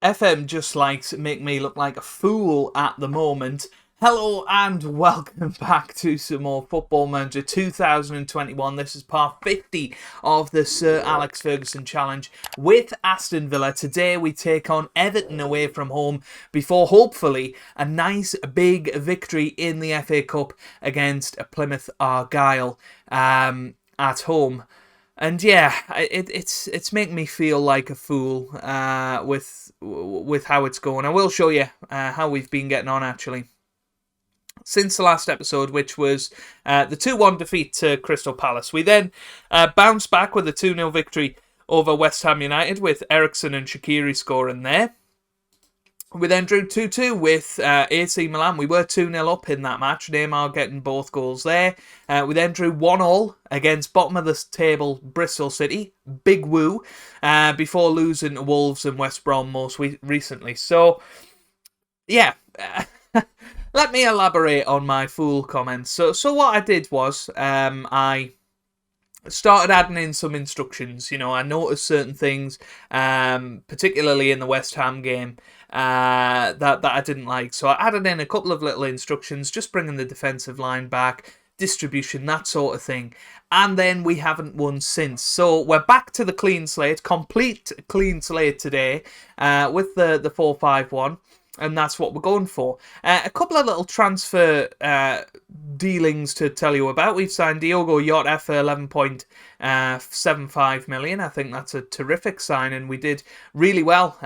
FM just likes to make me look like a fool at the moment. Hello and welcome back to some more Football Manager 2021. This is part 50 of the Sir Alex Ferguson challenge with Aston Villa. Today we take on Everton away from home before hopefully a nice big victory in the FA Cup against Plymouth Argyle at home. And yeah, it's making me feel like a fool with how it's going. I will show you how we've been getting on actually since the last episode, which was the 2-1 defeat to Crystal Palace. We then bounced back with a 2-0 victory over West Ham United with Eriksen and Shaqiri scoring there. We then drew 2-2 with AC Milan. We were 2-0 up in that match. Neymar getting both goals there. We then drew 1-1 against bottom of the table Bristol City. Big woo. Before losing to Wolves and West Brom most recently. So, yeah. Let me elaborate on my fool comments. So what I did was I started adding in some instructions. You know, I noticed certain things, particularly in the West Ham game, that I didn't like. So I added in a couple of little instructions, just bringing the defensive line back, distribution, that sort of thing. And then we haven't won since. So we're back to the clean slate, complete clean slate today, with the 4-5-1. And that's what we're going for. A couple of little transfer dealings to tell you about. We've signed Diogo Jota for 11.75 million. I think that's a terrific signing. We did really well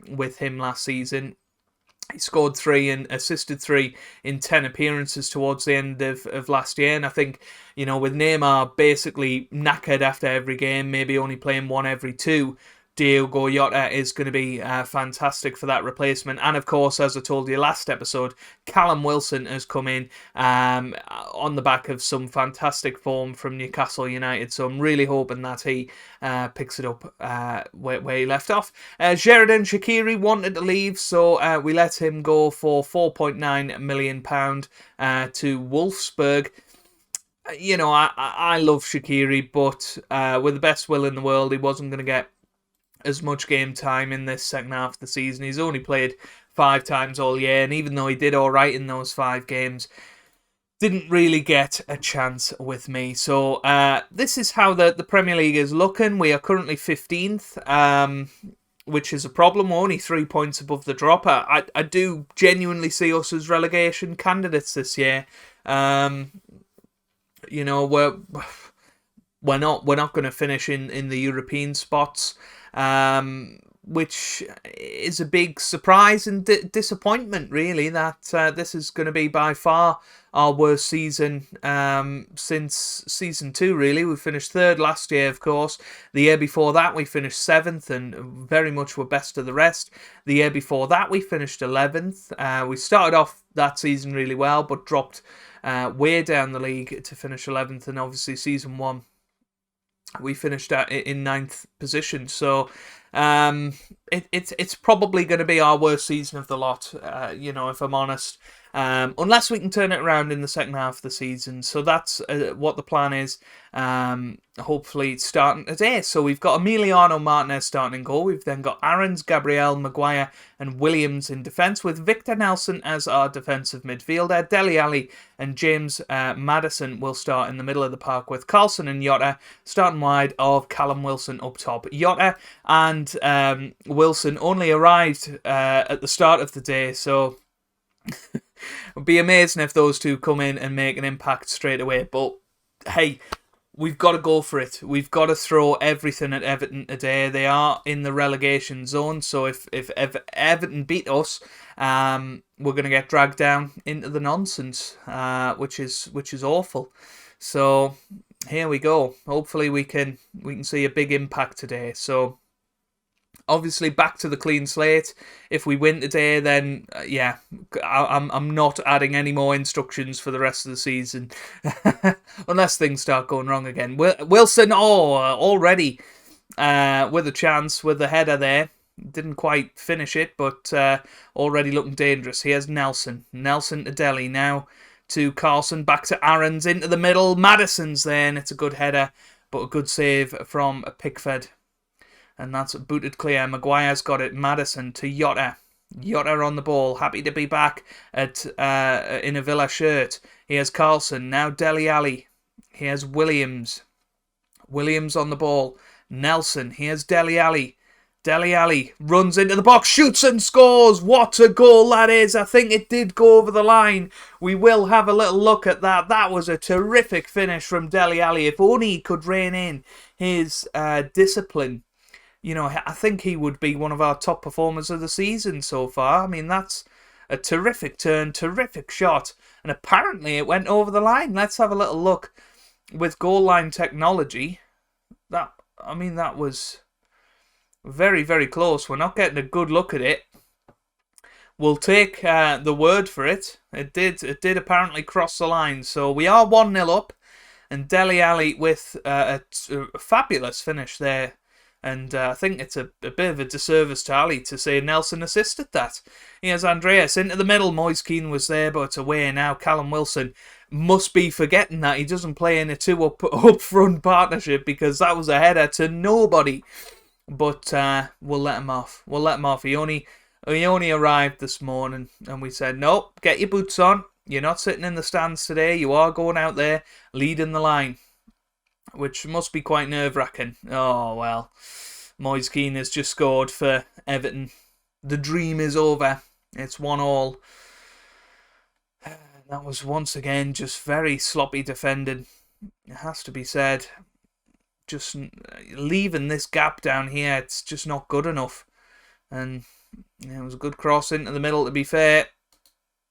with him last season. He scored 3 and assisted 3 in 10 appearances towards the end of last year. And I think, you know, with Neymar basically knackered after every game, maybe only playing 1 every 2, Diogo Jota is going to be fantastic for that replacement. And of course, as I told you last episode, Callum Wilson has come in on the back of some fantastic form from Newcastle United. So I'm really hoping that he picks it up where he left off. Sheridan Shaqiri wanted to leave, so we let him go for £4.9 million to Wolfsburg. You know, I love Shaqiri, but with the best will in the world, he wasn't going to get as much game time in this second half of the season. He's only played 5 times all year, and even though he did all right in those 5 games, didn't really get a chance with me. So this is how the Premier League is looking. We are currently 15th, which is a problem. We're only 3 points above the drop. I do genuinely see us as relegation candidates this year. You know, we're not going to finish in the European spots, which is a big surprise and disappointment, really, that this is going to be by far our worst season since Season 2, really. We finished 3rd last year, of course. The year before that, we finished 7th and very much were best of the rest. The year before that, we finished 11th. We started off that season really well, but dropped way down the league to finish 11th, and obviously Season 1, we finished in 9th position. So it's probably going to be our worst season of the lot, you know, if I'm honest. Unless we can turn it around in the second half of the season. So that's what the plan is. Hopefully it's starting today. So we've got Emiliano Martinez starting in goal. We've then got Aarons, Gabriel, Maguire and Williams in defence, with Victor Nelson as our defensive midfielder. Dele Alli and James Maddison will start in the middle of the park, with Carlson and Jota starting wide of Callum Wilson up top. Jota and Wilson only arrived at the start of the day, so it would be amazing if those two come in and make an impact straight away. But hey, we've got to go for it. We've got to throw everything at Everton today. They are in the relegation zone, so if Everton beat us, we're going to get dragged down into the nonsense, which is awful. So here we go. Hopefully we can see a big impact today. So obviously back to the clean slate. If we win today, then yeah, I'm not adding any more instructions for the rest of the season, unless things start going wrong again. Wilson, already with a chance with the header there. Didn't quite finish it, but already looking dangerous. Here's Nelson to Dele, now to Carlson, back to Aarons, into the middle. Maddison's there, and it's a good header, but a good save from Pickford. And that's booted clear. Maguire's got it. Maddison to Jota. Jota on the ball. Happy to be back at in a Villa shirt. Here's Carlson. Now Dele Alli. Here's Williams. Williams on the ball. Nelson. Here's Dele Alli. Dele Alli runs into the box, shoots and scores. What a goal that is. I think it did go over the line. We will have a little look at that. That was a terrific finish from Dele Alli. If only he could rein in his discipline. You know, I think he would be one of our top performers of the season so far. I mean, that's a terrific turn, terrific shot. And apparently it went over the line. Let's have a little look with goal line technology. That was very, very close. We're not getting a good look at it. We'll take the word for it. It did apparently cross the line. So we are 1-0 up. And Dele Alli with a fabulous finish there. And I think it's a bit of a disservice to Ali to say Nelson assisted that. Here's Andreas into the middle. Moise Keane was there, but it's away now. Callum Wilson must be forgetting that he doesn't play in a two up front partnership, because that was a header to nobody. But we'll let him off. We'll let him off. He only arrived this morning, and we said, no, get your boots on. You're not sitting in the stands today. You are going out there leading the line, which must be quite nerve-wracking. Oh, well. Moise Keane has just scored for Everton. The dream is over. It's 1-1. That was once again just very sloppy defending. It has to be said. Just leaving this gap down here, it's just not good enough. And it was a good cross into the middle, to be fair.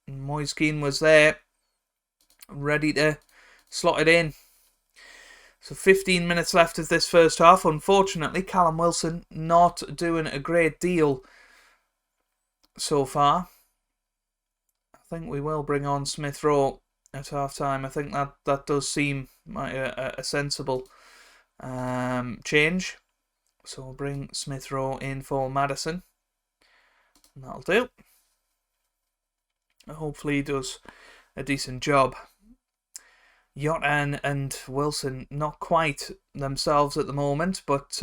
Moise Keane was there, ready to slot it in. So 15 minutes left of this first half. Unfortunately, Callum Wilson not doing a great deal so far. I think we will bring on Smith Rowe at half-time. I think that does seem like a sensible change. So we'll bring Smith Rowe in for Maddison. And that'll do. Hopefully he does a decent job. Jota and Wilson not quite themselves at the moment, but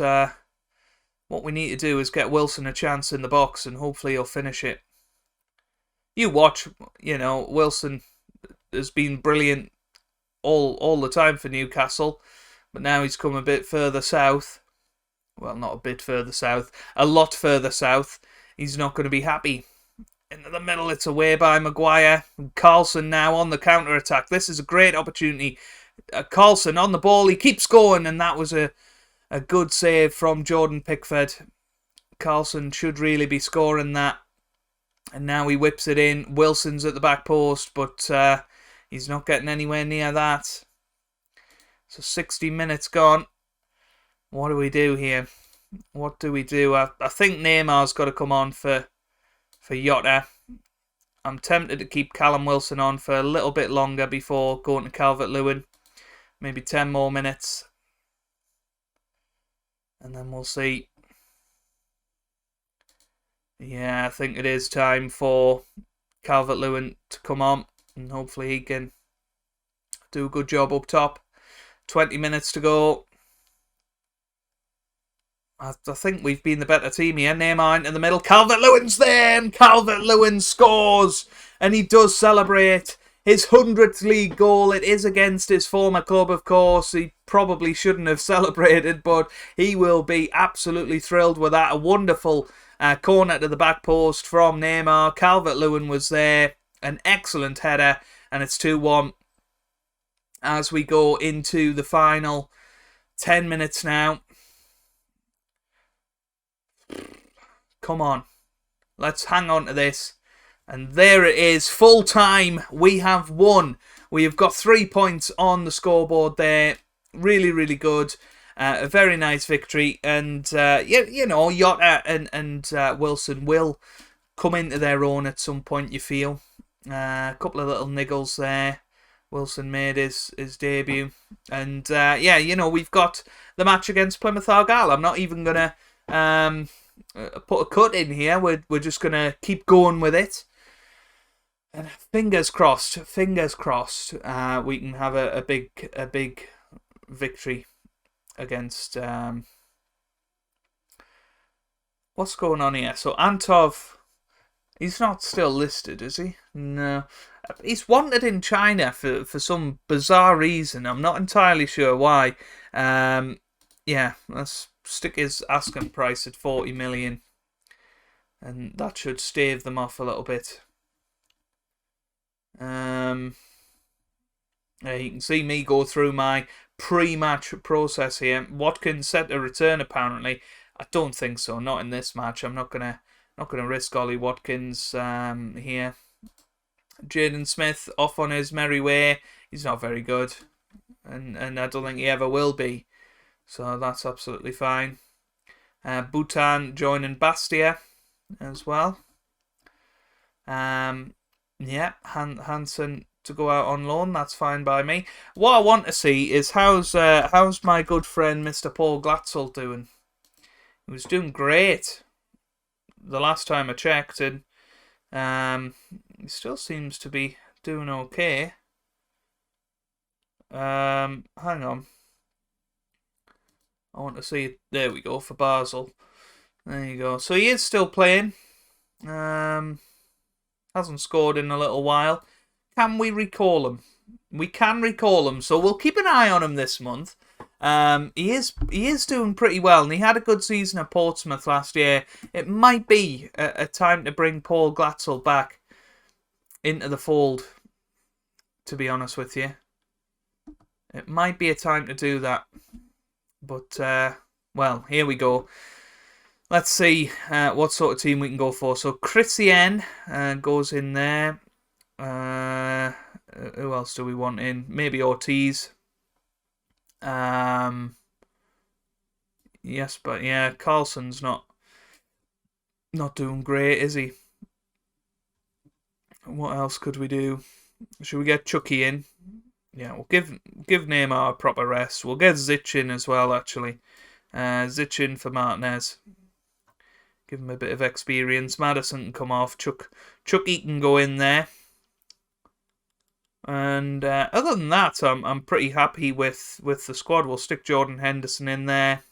what we need to do is get Wilson a chance in the box, and hopefully he'll finish it. You watch, Wilson has been brilliant all the time for Newcastle, but now he's come a bit further south. Well, not a bit further south, a lot further south. He's not going to be happy. Into the middle, it's away by Maguire. Carlson now on the counter-attack. This is a great opportunity. Carlson on the ball, he keeps going, and that was a good save from Jordan Pickford. Carlson should really be scoring that. And now he whips it in. Wilson's at the back post, but he's not getting anywhere near that. So 60 minutes gone. What do we do here? What do we do? I think Neymar's got to come on for Jota. I'm tempted to keep Callum Wilson on for a little bit longer before going to Calvert-Lewin. Maybe 10 more minutes. And then we'll see. Yeah, I think it is time for Calvert-Lewin to come on. And hopefully he can do a good job up top. 20 minutes to go. I think we've been the better team here. Neymar into the middle. Calvert-Lewin's there, and Calvert-Lewin scores. And he does celebrate his 100th league goal. It is against his former club, of course. He probably shouldn't have celebrated, but he will be absolutely thrilled with that. A wonderful corner to the back post from Neymar. Calvert-Lewin was there. An excellent header, and it's 2-1 as we go into the final 10 minutes now. Come on. Let's hang on to this. And there it is. Full time. We have won. We have got 3 points on the scoreboard there. Really, really good. A very nice victory. And, Jota and Wilson will come into their own at some point, you feel. A couple of little niggles there. Wilson made his debut. And, we've got the match against Plymouth Argyle. I'm not even going to put a cut in here. We're just going to keep going with it. And fingers crossed, we can have a big victory against what's going on here? So Antov, he's not still listed, is he? No. He's wanted in China for some bizarre reason. I'm not entirely sure why. Yeah, let's stick his asking price at 40 million. And that should stave them off a little bit. You can see me go through my pre-match process here. Watkins set to return apparently. I don't think so. Not in this match. I'm not gonna risk Ollie Watkins here. Jaden Smith off on his merry way. He's not very good, and I don't think he ever will be. So that's absolutely fine. Bhutan joining Bastia as well. Yeah, Hansen to go out on loan. That's fine by me. What I want to see is how's my good friend Mr. Paul Glatzel doing. He was doing great the last time I checked, and he still seems to be doing okay. Hang on. I want to see it. There we go, for Basel. There you go. So he is still playing. Hasn't scored in a little while. Can we recall him? We can recall him, so we'll keep an eye on him this month. He is doing pretty well, and he had a good season at Portsmouth last year. It might be a time to bring Paul Glatzel back into the fold, to be honest with you. It might be a time to do that. But, well, here we go. Let's see what sort of team we can go for. So, Christian goes in there. Who else do we want in? Maybe Ortiz. Yes, but yeah, Carlson's not doing great, is he? What else could we do? Should we get Chucky in? Yeah, we'll give Neymar a proper rest. We'll get Zich in as well, actually. Zich in for Martinez. Give him a bit of experience. Madison can come off. Chucky can go in there. And other than that, I'm pretty happy with the squad. We'll stick Jordan Henderson in there.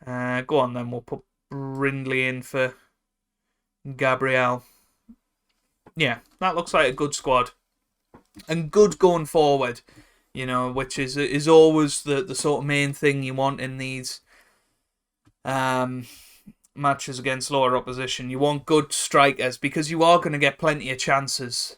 Go on then. We'll put Brindley in for Gabriel. Yeah, that looks like a good squad. And good going forward, you know, which is always the sort of main thing you want in these matches against lower opposition. You want good strikers because you are going to get plenty of chances.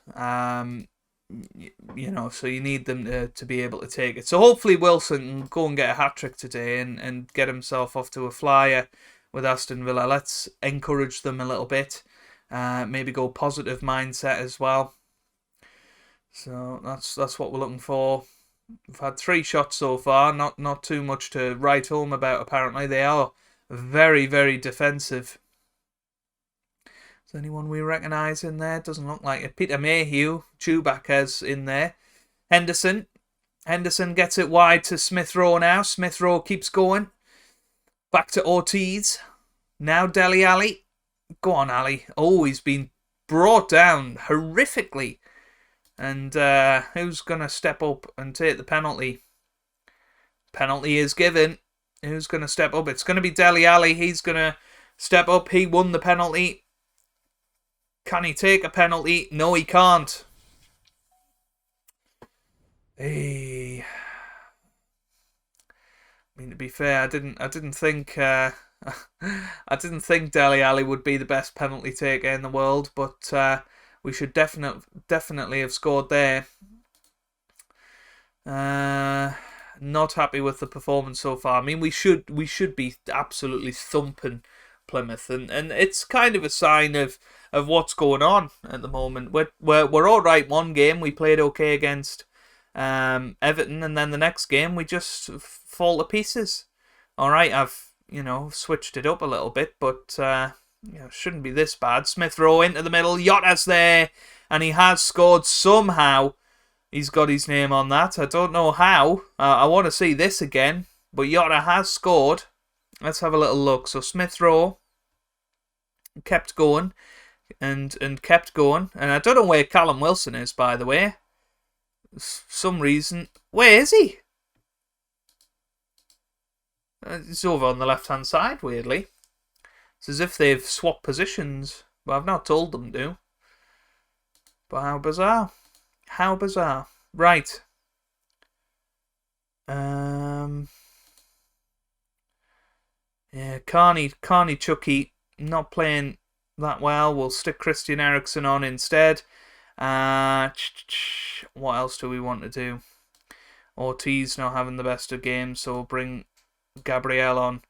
You know, so you need them to be able to take it. So hopefully Wilson can go and get a hat-trick today and get himself off to a flyer with Aston Villa. Let's encourage them a little bit. Maybe go positive mindset as well. So that's what we're looking for. We've had 3 shots so far. Not too much to write home about, apparently. They are very, very defensive. Is anyone we recognise in there? Doesn't look like it. Peter Mayhew, Chewbacca's in there. Henderson gets it wide to Smith Rowe now. Smith Rowe keeps going. Back to Ortiz. Now Dele Alli. Go on, Ali. Oh, he's been brought down horrifically. And who's going to step up and take the penalty? Penalty is given. Who's going to step up? It's going to be Dele Alli. He's going to step up. He won the penalty. Can he take a penalty? No, he can't. Hey. I mean, to be fair, I didn't think I didn't think Dele Alli would be the best penalty taker in the world, but we should definitely have scored there. Not happy with the performance so far. I mean, we should be absolutely thumping Plymouth, and it's kind of a sign of what's going on at the moment. We're all right. One game we played okay against Everton, and then the next game we just fall to pieces. All right, I've switched it up a little bit, but shouldn't be this bad. Smith Rowe into the middle. Yotta's there, and he has scored somehow. He's got his name on that. I don't know how. I want to see this again, but Yotta has scored. Let's have a little look. So Smith Rowe kept going and kept going. And I don't know where Callum Wilson is, by the way. Some reason. Where is he? He's over on the left-hand side, weirdly. It's as if they've swapped positions, but I've not told them to. But how bizarre. How bizarre. Right. Yeah, Carney Chucky not playing that well. We'll stick Christian Eriksen on instead. What else do we want to do? Ortiz not having the best of games, so we'll bring Gabriel on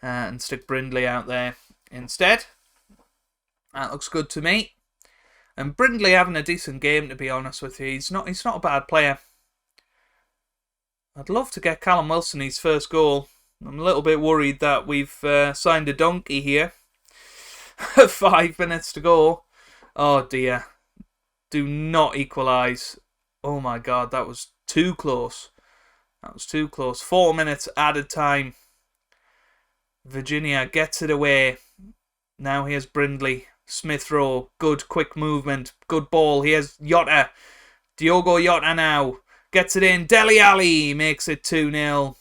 and stick Brindley out there instead. That looks good to me. And Brindley having a decent game, to be honest with you. He's not a bad player. I'd love to get Callum Wilson his first goal. I'm a little bit worried that we've signed a donkey here. 5 minutes to go. Oh dear. Do not equalise. Oh my god, that was too close. That was too close. 4 minutes added time. Virginia gets it away. Now here's Brindley. Smith Rowe. Good quick movement. Good ball. Here's Jota. Diogo Jota now. Gets it in. Dele Alli makes it 2-0.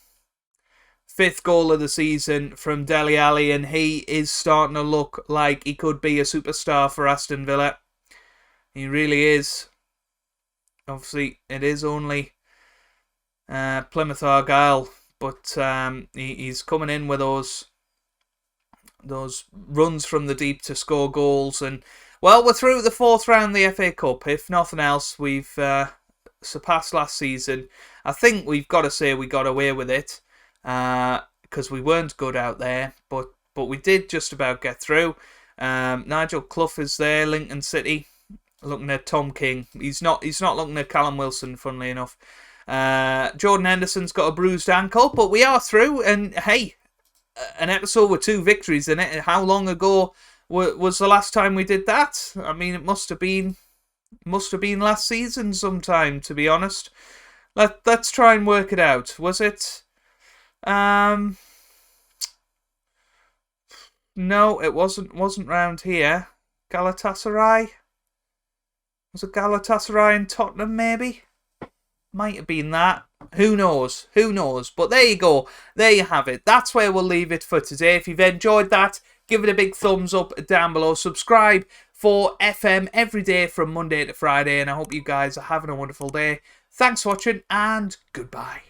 5th goal of the season from Dele Alli, and he is starting to look like he could be a superstar for Aston Villa. He really is. Obviously, it is only Plymouth Argyle, but he's coming in with those runs from the deep to score goals. And, well, we're through the 4th round of the FA Cup. If nothing else, we've surpassed last season. I think we've got to say we got away with it. Because we weren't good out there, but we did just about get through. Nigel Clough is there, Lincoln City, looking at Tom King. He's not looking at Callum Wilson, funnily enough. Jordan Henderson's got a bruised ankle, but we are through. And hey, an episode with 2 victories in it. How long ago was the last time we did that? I mean, it must have been last season sometime, to be honest. Let's try and work it out. Was it? No, it wasn't round here. Galatasaray? Was it Galatasaray and Tottenham, maybe? Might have been that. Who knows? But there you go. There you have it. That's where we'll leave it for today. If you've enjoyed that, give it a big thumbs up down below. Subscribe for FM every day from Monday to Friday, and I hope you guys are having a wonderful day. Thanks for watching, and goodbye.